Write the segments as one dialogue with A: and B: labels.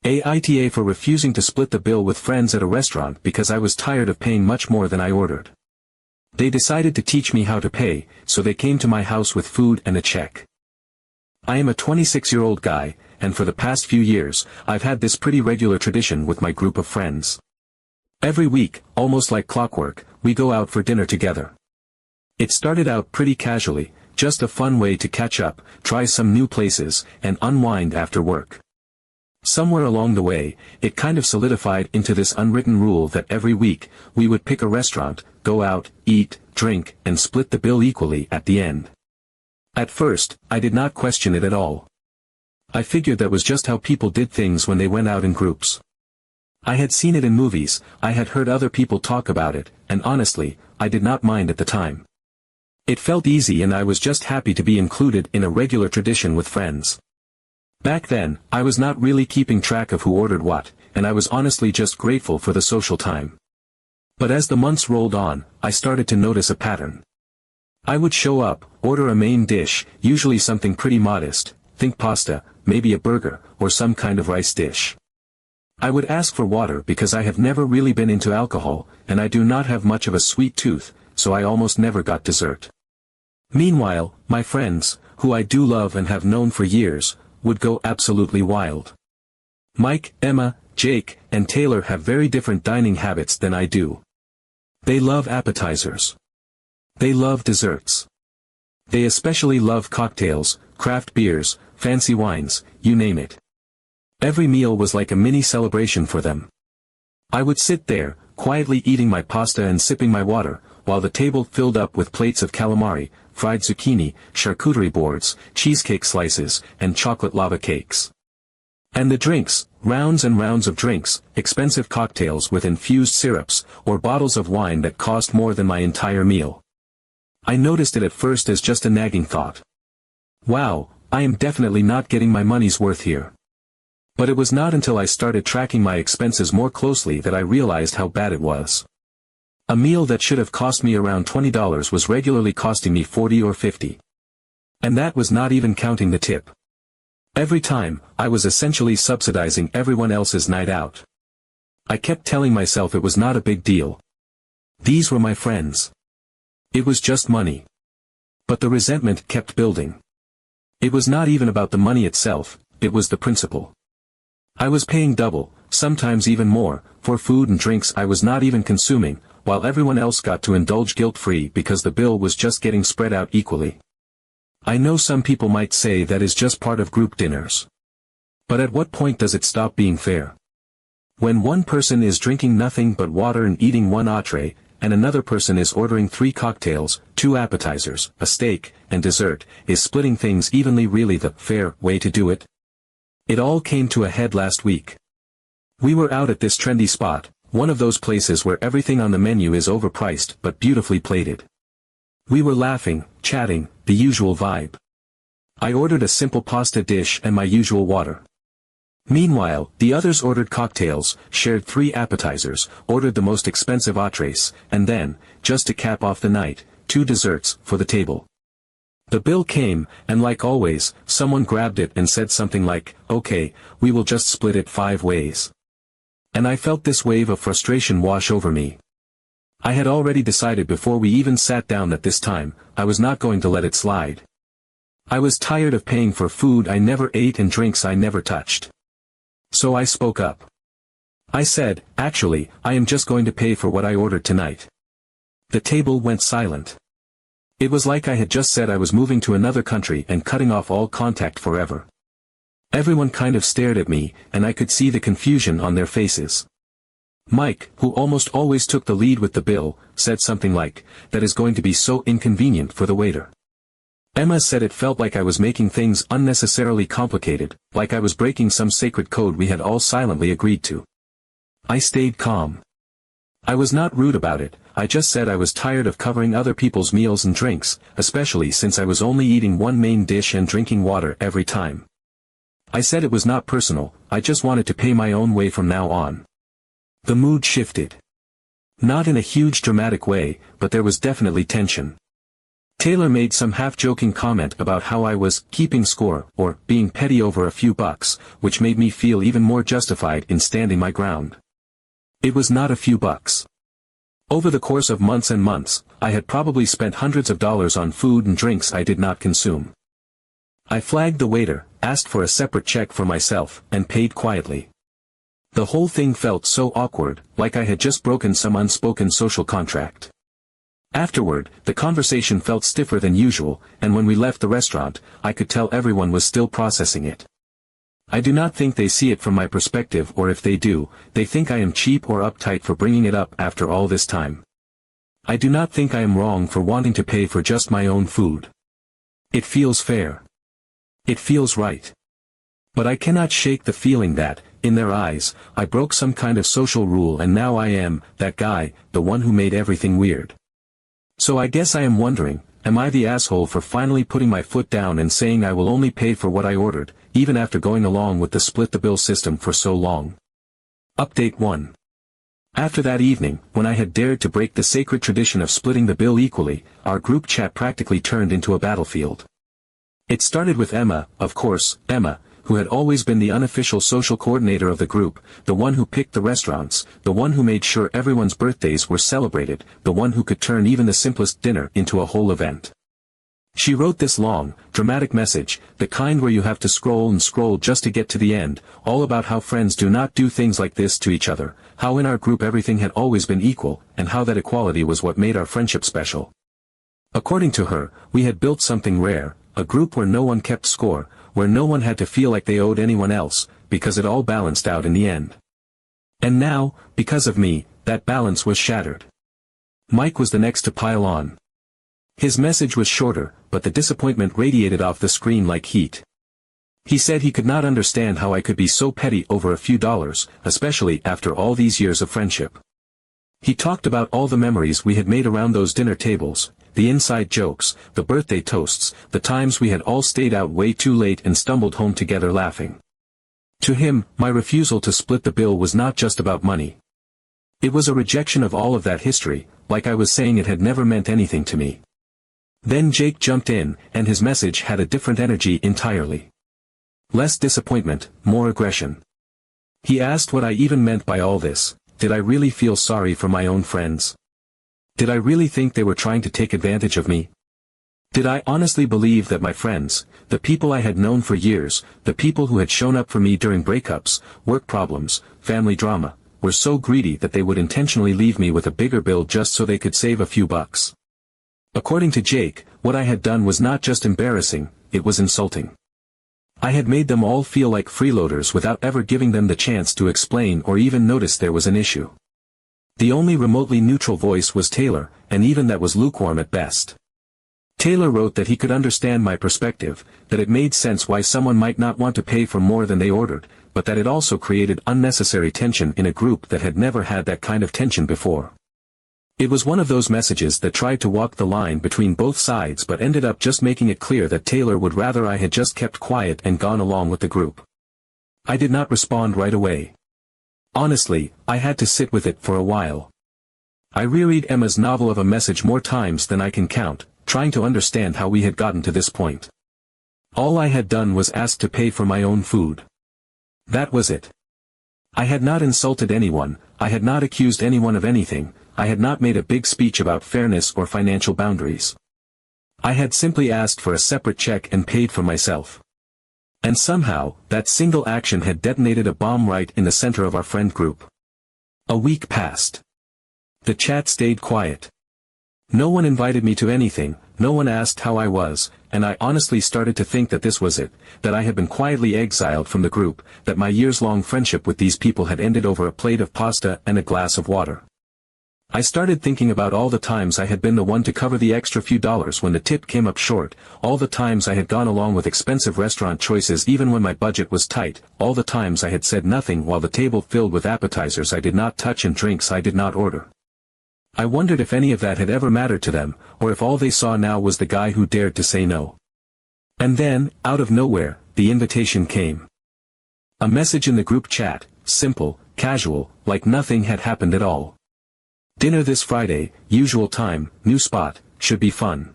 A: AITA for refusing to split the bill with friends at a restaurant because I was tired of paying much more than I ordered. They decided to teach me how to pay, so they came to my house with food and a check. I am a 26-year-old guy, and for the past few years, I've had this pretty regular tradition with my group of friends. Every week, almost like clockwork, we go out for dinner together. It started out pretty casually, just a fun way to catch up, try some new places, and unwind after work. Somewhere along the way, it kind of solidified into this unwritten rule that every week, we would pick a restaurant, go out, eat, drink, and split the bill equally at the end. At first, I did not question it at all. I figured that was just how people did things when they went out in groups. I had seen it in movies, I had heard other people talk about it, and honestly, I did not mind at the time. It felt easy and I was just happy to be included in a regular tradition with friends. Back then, I was not really keeping track of who ordered what, and I was honestly just grateful for the social time. But as the months rolled on, I started to notice a pattern. I would show up, order a main dish, usually something pretty modest, think pasta, maybe a burger, or some kind of rice dish. I would ask for water because I have never really been into alcohol, and I do not have much of a sweet tooth, so I almost never got dessert. Meanwhile, my friends, who I do love and have known for years, would go absolutely wild. Mike, Emma, Jake, and Taylor have very different dining habits than I do. They love appetizers. They love desserts. They especially love cocktails, craft beers, fancy wines, you name it. Every meal was like a mini celebration for them. I would sit there, quietly eating my pasta and sipping my water, while the table filled up with plates of calamari, fried zucchini, charcuterie boards, cheesecake slices, and chocolate lava cakes. And the drinks, rounds and rounds of drinks, expensive cocktails with infused syrups, or bottles of wine that cost more than my entire meal. I noticed it at first as just a nagging thought. Wow, I am definitely not getting my money's worth here. But it was not until I started tracking my expenses more closely that I realized how bad it was. A meal that should have cost me around $20 was regularly costing me $40 or $50. And that was not even counting the tip. Every time, I was essentially subsidizing everyone else's night out. I kept telling myself it was not a big deal. These were my friends. It was just money. But the resentment kept building. It was not even about the money itself, it was the principle. I was paying double, sometimes even more, for food and drinks I was not even consuming, while everyone else got to indulge guilt-free because the bill was just getting spread out equally. I know some people might say that is just part of group dinners. But at what point does it stop being fair? When one person is drinking nothing but water and eating one entree, and another person is ordering 3 cocktails, 2 appetizers, a steak, and dessert, is splitting things evenly really the fair way to do it? It all came to a head last week. We were out at this trendy spot, one of those places where everything on the menu is overpriced but beautifully plated. We were laughing, chatting, the usual vibe. I ordered a simple pasta dish and my usual water. Meanwhile, the others ordered cocktails, shared 3 appetizers, ordered the most expensive entrees, and then, just to cap off the night, 2 desserts for the table. The bill came, and like always, someone grabbed it and said something like, "Okay, we will just split it 5 ways." And I felt this wave of frustration wash over me. I had already decided before we even sat down that this time, I was not going to let it slide. I was tired of paying for food I never ate and drinks I never touched. So I spoke up. I said, "Actually, I am just going to pay for what I ordered tonight." The table went silent. It was like I had just said I was moving to another country and cutting off all contact forever. Everyone kind of stared at me, and I could see the confusion on their faces. Mike, who almost always took the lead with the bill, said something like, "That is going to be so inconvenient for the waiter." Emma said it felt like I was making things unnecessarily complicated, like I was breaking some sacred code we had all silently agreed to. I stayed calm. I was not rude about it, I just said I was tired of covering other people's meals and drinks, especially since I was only eating one main dish and drinking water every time. I said it was not personal, I just wanted to pay my own way from now on. The mood shifted. Not in a huge dramatic way, but there was definitely tension. Taylor made some half-joking comment about how I was keeping score or being petty over a few bucks, which made me feel even more justified in standing my ground. It was not a few bucks. Over the course of months and months, I had probably spent hundreds of dollars on food and drinks I did not consume. I flagged the waiter, asked for a separate check for myself, and paid quietly. The whole thing felt so awkward, like I had just broken some unspoken social contract. Afterward, the conversation felt stiffer than usual, and when we left the restaurant, I could tell everyone was still processing it. I do not think they see it from my perspective, or if they do, they think I am cheap or uptight for bringing it up after all this time. I do not think I am wrong for wanting to pay for just my own food. It feels fair. It feels right. But I cannot shake the feeling that, in their eyes, I broke some kind of social rule and now I am, that guy, the one who made everything weird. So I guess I am wondering, am I the asshole for finally putting my foot down and saying I will only pay for what I ordered, even after going along with the split the bill system for so long? Update 1. After that evening, when I had dared to break the sacred tradition of splitting the bill equally, our group chat practically turned into a battlefield. It started with Emma, of course, Emma, who had always been the unofficial social coordinator of the group, the one who picked the restaurants, the one who made sure everyone's birthdays were celebrated, the one who could turn even the simplest dinner into a whole event. She wrote this long, dramatic message, the kind where you have to scroll and scroll just to get to the end, all about how friends do not do things like this to each other, how in our group everything had always been equal, and how that equality was what made our friendship special. According to her, we had built something rare, a group where no one kept score, where no one had to feel like they owed anyone else, because it all balanced out in the end. And now, because of me, that balance was shattered. Mike was the next to pile on. His message was shorter, but the disappointment radiated off the screen like heat. He said he could not understand how I could be so petty over a few dollars, especially after all these years of friendship. He talked about all the memories we had made around those dinner tables, the inside jokes, the birthday toasts, the times we had all stayed out way too late and stumbled home together laughing. To him, my refusal to split the bill was not just about money. It was a rejection of all of that history, like I was saying it had never meant anything to me. Then Jake jumped in, and his message had a different energy entirely. Less disappointment, more aggression. He asked what I even meant by all this. Did I really feel sorry for my own friends? Did I really think they were trying to take advantage of me? Did I honestly believe that my friends, the people I had known for years, the people who had shown up for me during breakups, work problems, family drama, were so greedy that they would intentionally leave me with a bigger bill just so they could save a few bucks? According to Jake, what I had done was not just embarrassing, it was insulting. I had made them all feel like freeloaders without ever giving them the chance to explain or even notice there was an issue. The only remotely neutral voice was Taylor, and even that was lukewarm at best. Taylor wrote that he could understand my perspective, that it made sense why someone might not want to pay for more than they ordered, but that it also created unnecessary tension in a group that had never had that kind of tension before. It was one of those messages that tried to walk the line between both sides but ended up just making it clear that Taylor would rather I had just kept quiet and gone along with the group. I did not respond right away. Honestly, I had to sit with it for a while. I reread Emma's novel of a message more times than I can count, trying to understand how we had gotten to this point. All I had done was ask to pay for my own food. That was it. I had not insulted anyone, I had not accused anyone of anything, I had not made a big speech about fairness or financial boundaries. I had simply asked for a separate check and paid for myself. And somehow, that single action had detonated a bomb right in the center of our friend group. A week passed. The chat stayed quiet. No one invited me to anything, no one asked how I was, and I honestly started to think that this was it, that I had been quietly exiled from the group, that my years-long friendship with these people had ended over a plate of pasta and a glass of water. I started thinking about all the times I had been the one to cover the extra few dollars when the tip came up short, all the times I had gone along with expensive restaurant choices even when my budget was tight, all the times I had said nothing while the table filled with appetizers I did not touch and drinks I did not order. I wondered if any of that had ever mattered to them, or if all they saw now was the guy who dared to say no. And then, out of nowhere, the invitation came. A message in the group chat, simple, casual, like nothing had happened at all. Dinner this Friday, usual time, new spot, should be fun.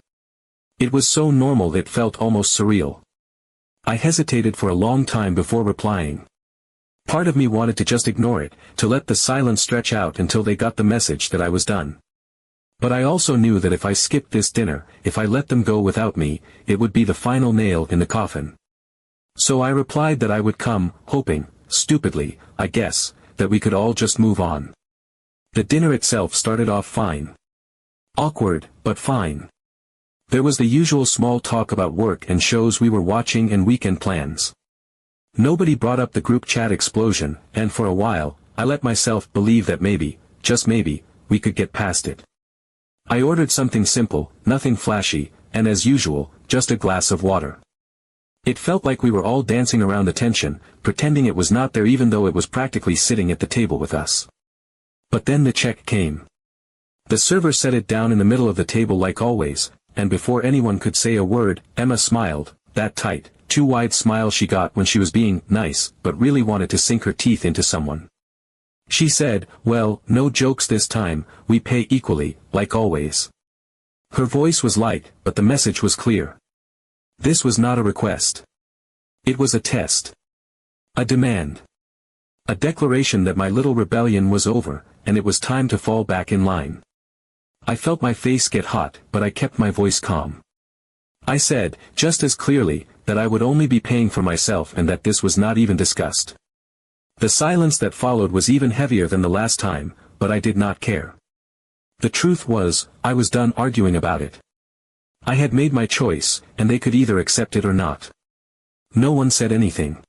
A: It was so normal it felt almost surreal. I hesitated for a long time before replying. Part of me wanted to just ignore it, to let the silence stretch out until they got the message that I was done. But I also knew that if I skipped this dinner, if I let them go without me, it would be the final nail in the coffin. So I replied that I would come, hoping, stupidly, I guess, that we could all just move on. The dinner itself started off fine. Awkward, but fine. There was the usual small talk about work and shows we were watching and weekend plans. Nobody brought up the group chat explosion, and for a while, I let myself believe that maybe, just maybe, we could get past it. I ordered something simple, nothing flashy, and as usual, just a glass of water. It felt like we were all dancing around the tension, pretending it was not there even though it was practically sitting at the table with us. But then the check came. The server set it down in the middle of the table like always, and before anyone could say a word, Emma smiled, that tight, too wide smile she got when she was being nice, but really wanted to sink her teeth into someone. She said, "Well, no jokes this time, we pay equally, like always." Her voice was light, but the message was clear. This was not a request. It was a test. A demand. A declaration that my little rebellion was over, and it was time to fall back in line. I felt my face get hot, but I kept my voice calm. I said, just as clearly, that I would only be paying for myself and that this was not even discussed. The silence that followed was even heavier than the last time, but I did not care. The truth was, I was done arguing about it. I had made my choice, and they could either accept it or not. No one said anything.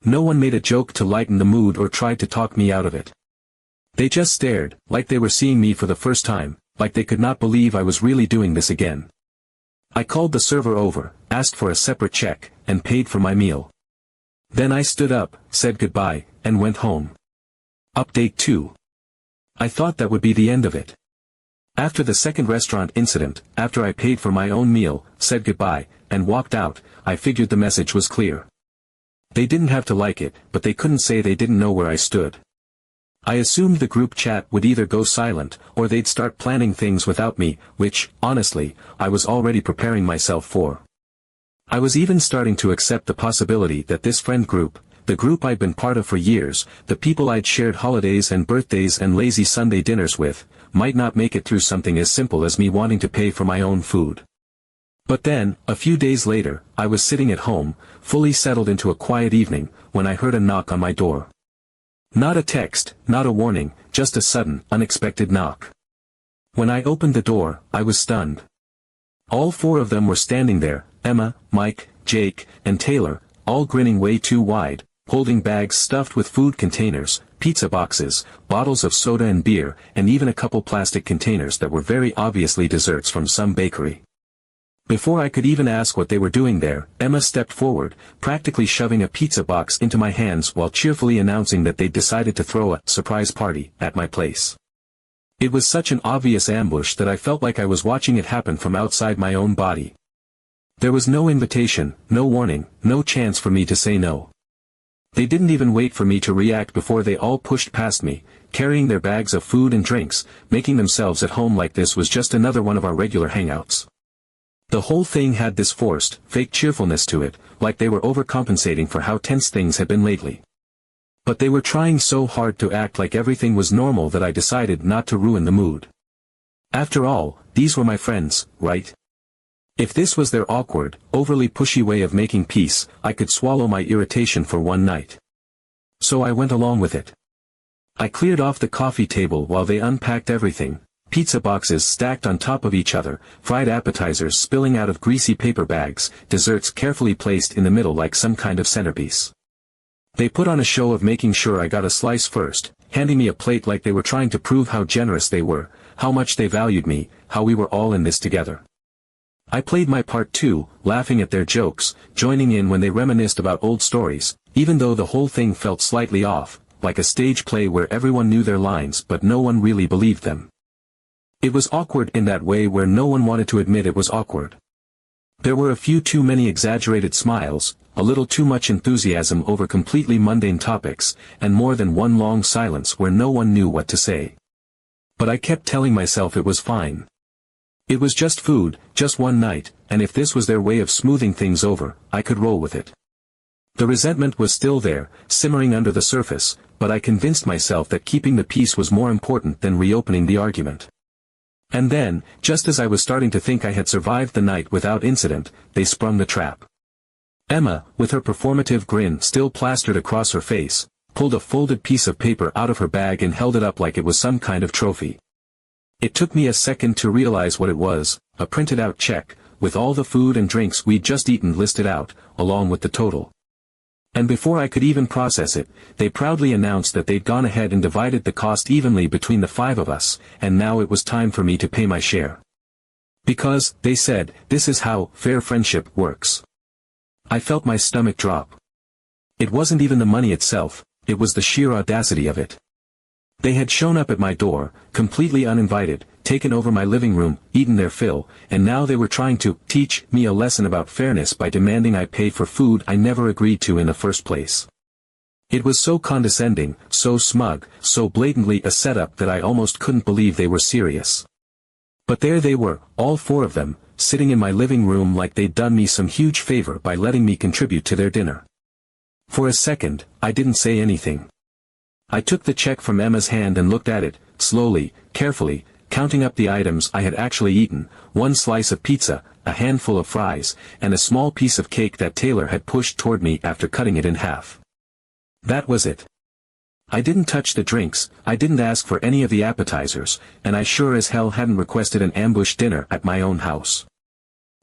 A: No one made a joke to lighten the mood or tried to talk me out of it. They just stared, like they were seeing me for the first time, like they could not believe I was really doing this again. I called the server over, asked for a separate check, and paid for my meal. Then I stood up, said goodbye, and went home. Update 2. I thought that would be the end of it. After the second restaurant incident, after I paid for my own meal, said goodbye, and walked out, I figured the message was clear. They didn't have to like it, but they couldn't say they didn't know where I stood. I assumed the group chat would either go silent, or they'd start planning things without me, which, honestly, I was already preparing myself for. I was even starting to accept the possibility that this friend group, the group I'd been part of for years, the people I'd shared holidays and birthdays and lazy Sunday dinners with, might not make it through something as simple as me wanting to pay for my own food. But then, a few days later, I was sitting at home, fully settled into a quiet evening, when I heard a knock on my door. Not a text, not a warning, just a sudden, unexpected knock. When I opened the door, I was stunned. All four of them were standing there, Emma, Mike, Jake, and Taylor, all grinning way too wide, holding bags stuffed with food containers, pizza boxes, bottles of soda and beer, and even a couple plastic containers that were very obviously desserts from some bakery. Before I could even ask what they were doing there, Emma stepped forward, practically shoving a pizza box into my hands while cheerfully announcing that they'd decided to throw a surprise party at my place. It was such an obvious ambush that I felt like I was watching it happen from outside my own body. There was no invitation, no warning, no chance for me to say no. They didn't even wait for me to react before they all pushed past me, carrying their bags of food and drinks, making themselves at home like this was just another one of our regular hangouts. The whole thing had this forced, fake cheerfulness to it, like they were overcompensating for how tense things had been lately. But they were trying so hard to act like everything was normal that I decided not to ruin the mood. After all, these were my friends, right? If this was their awkward, overly pushy way of making peace, I could swallow my irritation for one night. So I went along with it. I cleared off the coffee table while they unpacked everything. Pizza boxes stacked on top of each other, fried appetizers spilling out of greasy paper bags, desserts carefully placed in the middle like some kind of centerpiece. They put on a show of making sure I got a slice first, handing me a plate like they were trying to prove how generous they were, how much they valued me, how we were all in this together. I played my part too, laughing at their jokes, joining in when they reminisced about old stories, even though the whole thing felt slightly off, like a stage play where everyone knew their lines but no one really believed them. It was awkward in that way where no one wanted to admit it was awkward. There were a few too many exaggerated smiles, a little too much enthusiasm over completely mundane topics, and more than one long silence where no one knew what to say. But I kept telling myself it was fine. It was just food, just one night, and if this was their way of smoothing things over, I could roll with it. The resentment was still there, simmering under the surface, but I convinced myself that keeping the peace was more important than reopening the argument. And then, just as I was starting to think I had survived the night without incident, they sprung the trap. Emma, with her performative grin still plastered across her face, pulled a folded piece of paper out of her bag and held it up like it was some kind of trophy. It took me a second to realize what it was, a printed-out check, with all the food and drinks we'd just eaten listed out, along with the total. And before I could even process it, they proudly announced that they'd gone ahead and divided the cost evenly between the 5 of us, and now it was time for me to pay my share. Because, they said, this is how fair friendship works. I felt my stomach drop. It wasn't even the money itself, it was the sheer audacity of it. They had shown up at my door, completely uninvited, taken over my living room, eaten their fill, and now they were trying to teach me a lesson about fairness by demanding I pay for food I never agreed to in the first place. It was so condescending, so smug, so blatantly a setup that I almost couldn't believe they were serious. But there they were, all 4 of them, sitting in my living room like they'd done me some huge favor by letting me contribute to their dinner. For a second, I didn't say anything. I took the check from Emma's hand and looked at it, slowly, carefully, counting up the items I had actually eaten, 1 slice of pizza, a handful of fries, and a small piece of cake that Taylor had pushed toward me after cutting it in half. That was it. I didn't touch the drinks, I didn't ask for any of the appetizers, and I sure as hell hadn't requested an ambush dinner at my own house.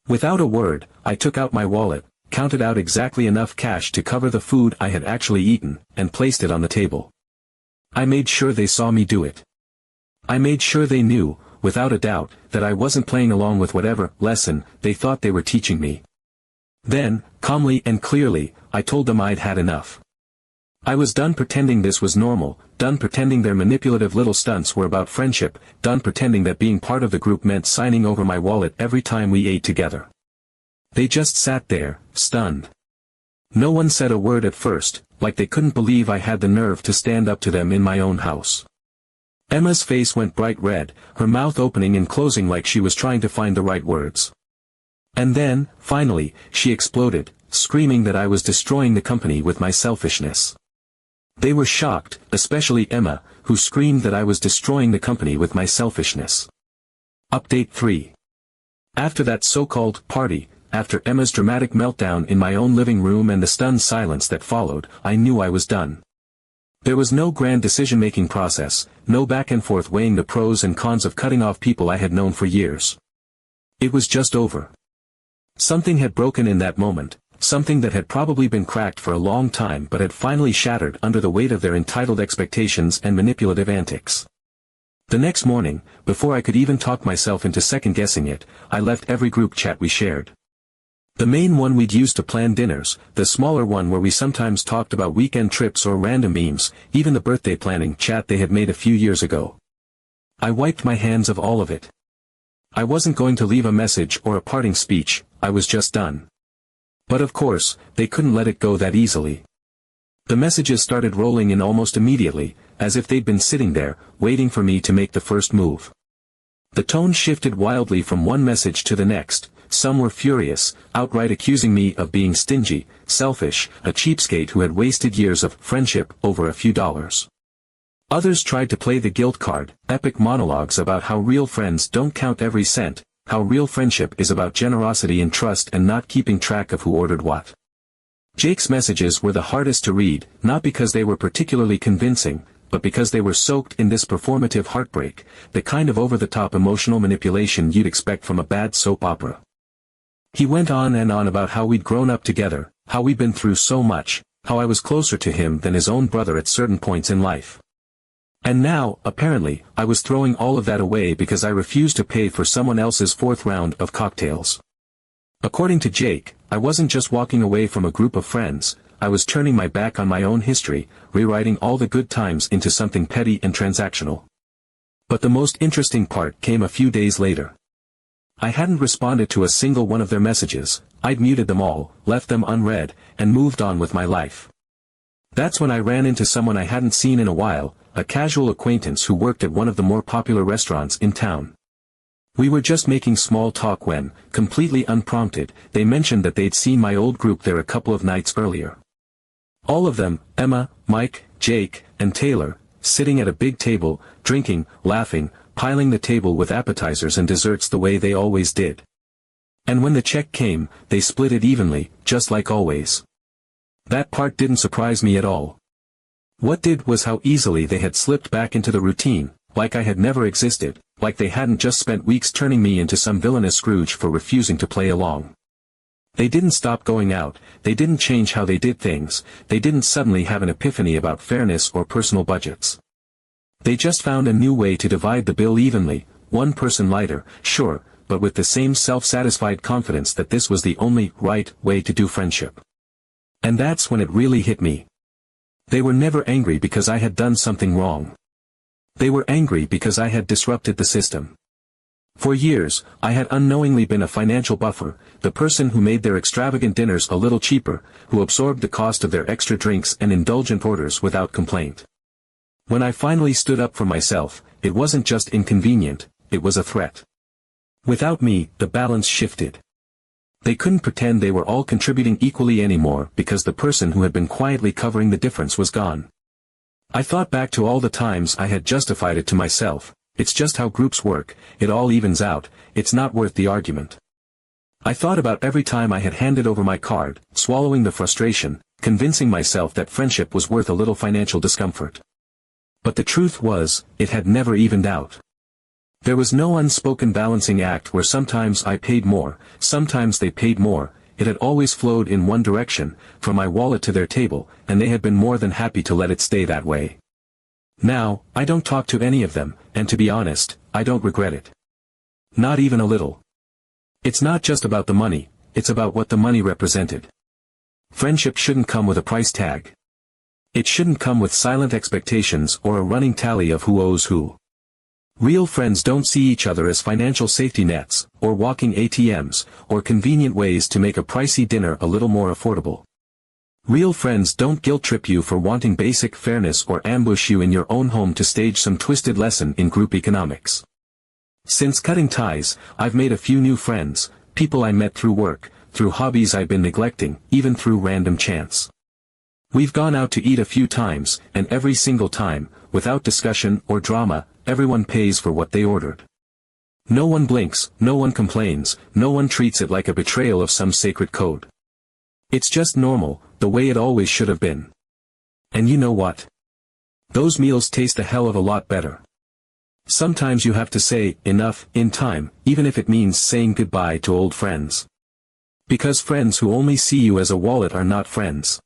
A: Without a word, I took out my wallet, counted out exactly enough cash to cover the food I had actually eaten, and placed it on the table. I made sure they saw me do it. I made sure they knew, without a doubt, that I wasn't playing along with whatever lesson they thought they were teaching me. Then, calmly and clearly, I told them I'd had enough. I was done pretending this was normal, done pretending their manipulative little stunts were about friendship, done pretending that being part of the group meant signing over my wallet every time we ate together. They just sat there, stunned. No one said a word at first, like they couldn't believe I had the nerve to stand up to them in my own house. Emma's face went bright red, her mouth opening and closing like she was trying to find the right words. And then, finally, she exploded, screaming that I was destroying the company with my selfishness. They were shocked, especially Emma, who screamed that I was destroying the company with my selfishness. Update 3. After that so-called party, after Emma's dramatic meltdown in my own living room and the stunned silence that followed, I knew I was done. There was no grand decision-making process, no back and forth weighing the pros and cons of cutting off people I had known for years. It was just over. Something had broken in that moment, something that had probably been cracked for a long time but had finally shattered under the weight of their entitled expectations and manipulative antics. The next morning, before I could even talk myself into second-guessing it, I left every group chat we shared. The main one we'd used to plan dinners, the smaller one where we sometimes talked about weekend trips or random memes, even the birthday planning chat they had made a few years ago. I wiped my hands of all of it. I wasn't going to leave a message or a parting speech, I was just done. But of course, they couldn't let it go that easily. The messages started rolling in almost immediately, as if they'd been sitting there, waiting for me to make the first move. The tone shifted wildly from one message to the next. Some were furious, outright accusing me of being stingy, selfish, a cheapskate who had wasted years of friendship over a few dollars. Others tried to play the guilt card, epic monologues about how real friends don't count every cent, how real friendship is about generosity and trust and not keeping track of who ordered what. Jake's messages were the hardest to read, not because they were particularly convincing, but because they were soaked in this performative heartbreak, the kind of over-the-top emotional manipulation you'd expect from a bad soap opera. He went on and on about how we'd grown up together, how we'd been through so much, how I was closer to him than his own brother at certain points in life. And now, apparently, I was throwing all of that away because I refused to pay for someone else's 4th round of cocktails. According to Jake, I wasn't just walking away from a group of friends, I was turning my back on my own history, rewriting all the good times into something petty and transactional. But the most interesting part came a few days later. I hadn't responded to a single one of their messages, I'd muted them all, left them unread, and moved on with my life. That's when I ran into someone I hadn't seen in a while, a casual acquaintance who worked at one of the more popular restaurants in town. We were just making small talk when, completely unprompted, they mentioned that they'd seen my old group there a couple of nights earlier. All of them, Emma, Mike, Jake, and Taylor, sitting at a big table, drinking, laughing, piling the table with appetizers and desserts the way they always did. And when the check came, they split it evenly, just like always. That part didn't surprise me at all. What did was how easily they had slipped back into the routine, like I had never existed, like they hadn't just spent weeks turning me into some villainous Scrooge for refusing to play along. They didn't stop going out, they didn't change how they did things, they didn't suddenly have an epiphany about fairness or personal budgets. They just found a new way to divide the bill evenly, one person lighter, sure, but with the same self-satisfied confidence that this was the only right way to do friendship. And that's when it really hit me. They were never angry because I had done something wrong. They were angry because I had disrupted the system. For years, I had unknowingly been a financial buffer, the person who made their extravagant dinners a little cheaper, who absorbed the cost of their extra drinks and indulgent orders without complaint. When I finally stood up for myself, it wasn't just inconvenient, it was a threat. Without me, the balance shifted. They couldn't pretend they were all contributing equally anymore because the person who had been quietly covering the difference was gone. I thought back to all the times I had justified it to myself, it's just how groups work, it all evens out, it's not worth the argument. I thought about every time I had handed over my card, swallowing the frustration, convincing myself that friendship was worth a little financial discomfort. But the truth was, it had never evened out. There was no unspoken balancing act where sometimes I paid more, sometimes they paid more, it had always flowed in one direction, from my wallet to their table, and they had been more than happy to let it stay that way. Now, I don't talk to any of them, and to be honest, I don't regret it. Not even a little. It's not just about the money, it's about what the money represented. Friendship shouldn't come with a price tag. It shouldn't come with silent expectations or a running tally of who owes who. Real friends don't see each other as financial safety nets, or walking ATMs, or convenient ways to make a pricey dinner a little more affordable. Real friends don't guilt-trip you for wanting basic fairness or ambush you in your own home to stage some twisted lesson in group economics. Since cutting ties, I've made a few new friends, people I met through work, through hobbies I've been neglecting, even through random chance. We've gone out to eat a few times, and every single time, without discussion or drama, everyone pays for what they ordered. No one blinks, no one complains, no one treats it like a betrayal of some sacred code. It's just normal, the way it always should have been. And you know what? Those meals taste a hell of a lot better. Sometimes you have to say, enough, in time, even if it means saying goodbye to old friends. Because friends who only see you as a wallet are not friends.